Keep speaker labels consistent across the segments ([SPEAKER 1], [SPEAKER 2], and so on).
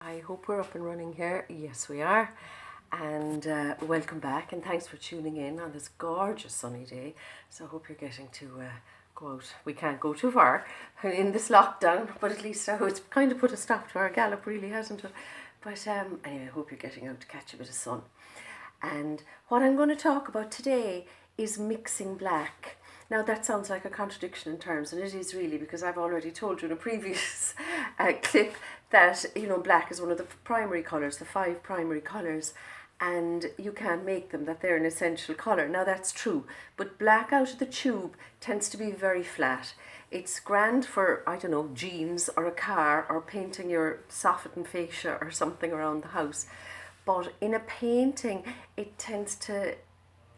[SPEAKER 1] I hope we're up and running here. Yes, we are. And welcome back, and thanks for tuning in on this gorgeous sunny day. So I hope you're getting to go out. We can't go too far in this lockdown, but at least it's kind of put a stop to our gallop, really, hasn't it? But anyway, I hope you're getting out to catch a bit of sun. And what I'm going to talk about today is mixing black. Now that sounds like a contradiction in terms, and it is really, because I've already told you in a previous clip that, you know, black is one of the primary colours, the 5 primary colours, and you can't make them, that they're an essential colour. Now that's true, but black out of the tube tends to be very flat. It's grand for, I don't know, jeans or a car or painting your soffit and fascia or something around the house. But in a painting, it tends to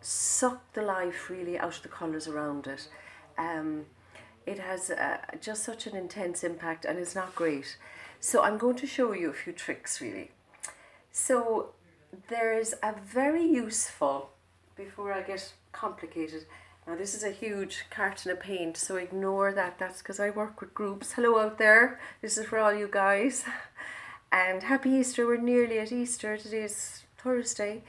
[SPEAKER 1] suck the life really out of the colours around it. It has just such an intense impact, and it's not great. So I'm going to show you a few tricks really. So there's a very useful, before I get complicated, now this is a huge carton of paint, so ignore that, that's because I work with groups. Hello out there, this is for all you guys. And happy Easter, we're nearly at Easter, today's Thursday.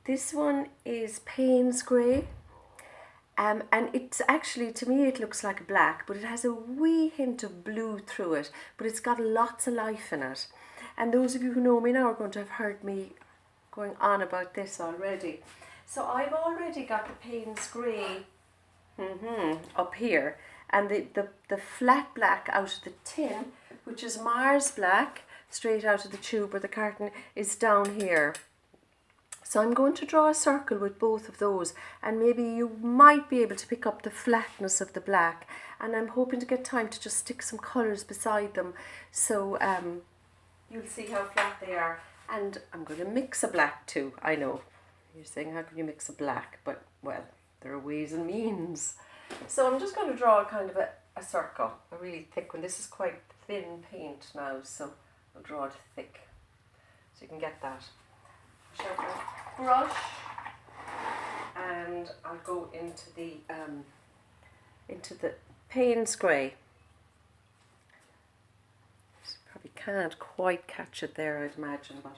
[SPEAKER 1] This one is Payne's Grey, and it's actually, to me it looks like black, but it has a wee hint of blue through it, but it's got lots of life in it. And those of you who know me now are going to have heard me going on about this already. So I've already got the Payne's Grey up here, and the flat black out of the tin, which is Mars black, straight out of the tube or the carton, is down here. So I'm going to draw a circle with both of those, and maybe you might be able to pick up the flatness of the black, and I'm hoping to get time to just stick some colours beside them, so you'll see how flat they are. And I'm going to mix a black too. I know, you're saying how can you mix a black, but well, there are ways and means. So I'm just going to draw kind of a circle, a really thick one. This is quite thin paint now, so I'll draw it thick so you can get that. Brush, and I'll go into the Payne's Grey. Probably can't quite catch it there, I'd imagine, but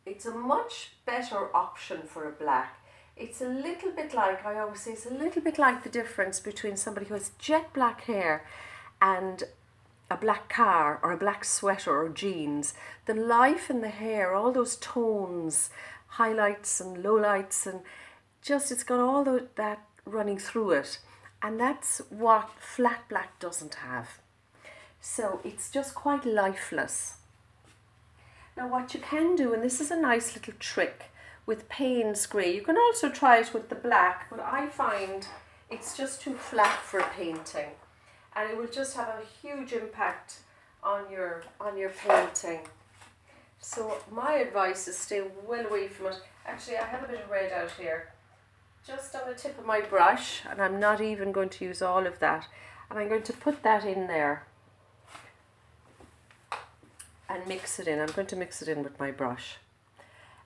[SPEAKER 1] it's a much better option for a black. It's a little bit like, I always say, it's a little bit like the difference between somebody who has jet black hair and a black car or a black sweater or jeans. The life in the hair, all those tones, highlights and lowlights, and just it's got all that running through it, and that's what flat black doesn't have. So it's just quite lifeless. Now what you can do, and this is a nice little trick with Payne's Grey, you can also try it with the black, but I find it's just too flat for a painting, and it will just have a huge impact on your painting. So my advice is stay well away from it. Actually, I have a bit of red out here, just on the tip of my brush, and I'm not even going to use all of that. And I'm going to put that in there and mix it in. I'm going to mix it in with my brush.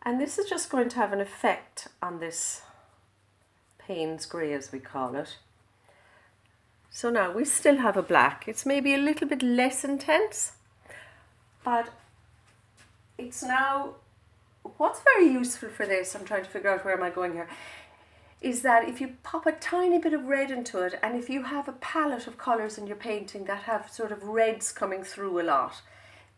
[SPEAKER 1] And this is just going to have an effect on this Payne's Grey, as we call it. So now we still have a black. It's maybe a little bit less intense, but it's now, what's very useful for this, I'm trying to figure out where am I going here, is that if you pop a tiny bit of red into it, and if you have a palette of colours in your painting that have sort of reds coming through a lot,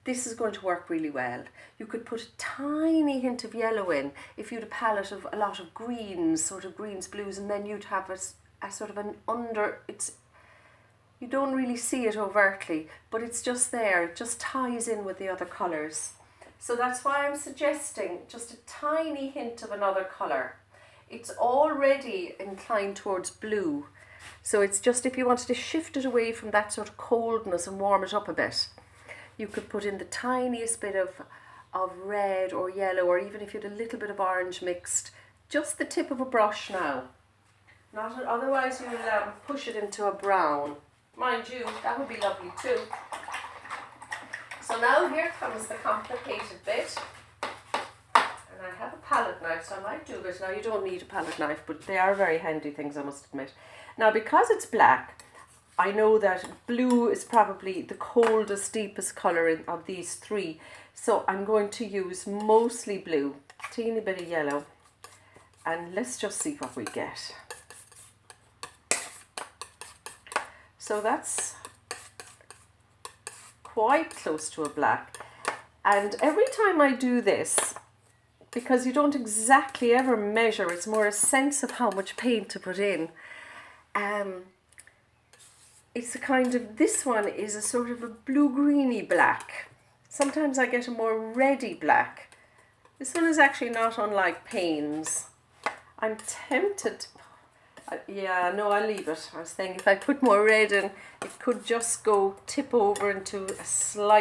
[SPEAKER 1] this is going to work really well. You could put a tiny hint of yellow in if you had a palette of a lot of greens, sort of greens, blues, and then you'd have a sort of an you don't really see it overtly, but it's just there. It just ties in with the other colours. So that's why I'm suggesting just a tiny hint of another colour. It's already inclined towards blue. So it's just, if you wanted to shift it away from that sort of coldness and warm it up a bit, you could put in the tiniest bit of red or yellow, or even if you had a little bit of orange mixed, just the tip of a brush now. Otherwise you'll push it into a brown. Mind you, that would be lovely too. So now here comes the complicated bit. And I have a palette knife, so I might do this. Now you don't need a palette knife, but they are very handy things, I must admit. Now because it's black, I know that blue is probably the coldest, deepest colour of these three. So I'm going to use mostly blue, teeny bit of yellow, and let's just see what we get. So that's quite close to a black. And every time I do this, because you don't exactly ever measure, it's more a sense of how much paint to put in. It's a kind of, this one is a sort of a blue-greeny black. Sometimes I get a more reddy black. This one is actually not unlike Payne's. I'm tempted, yeah, no, I'll leave it. I was thinking if I put more red in, it could just go tip over into a slight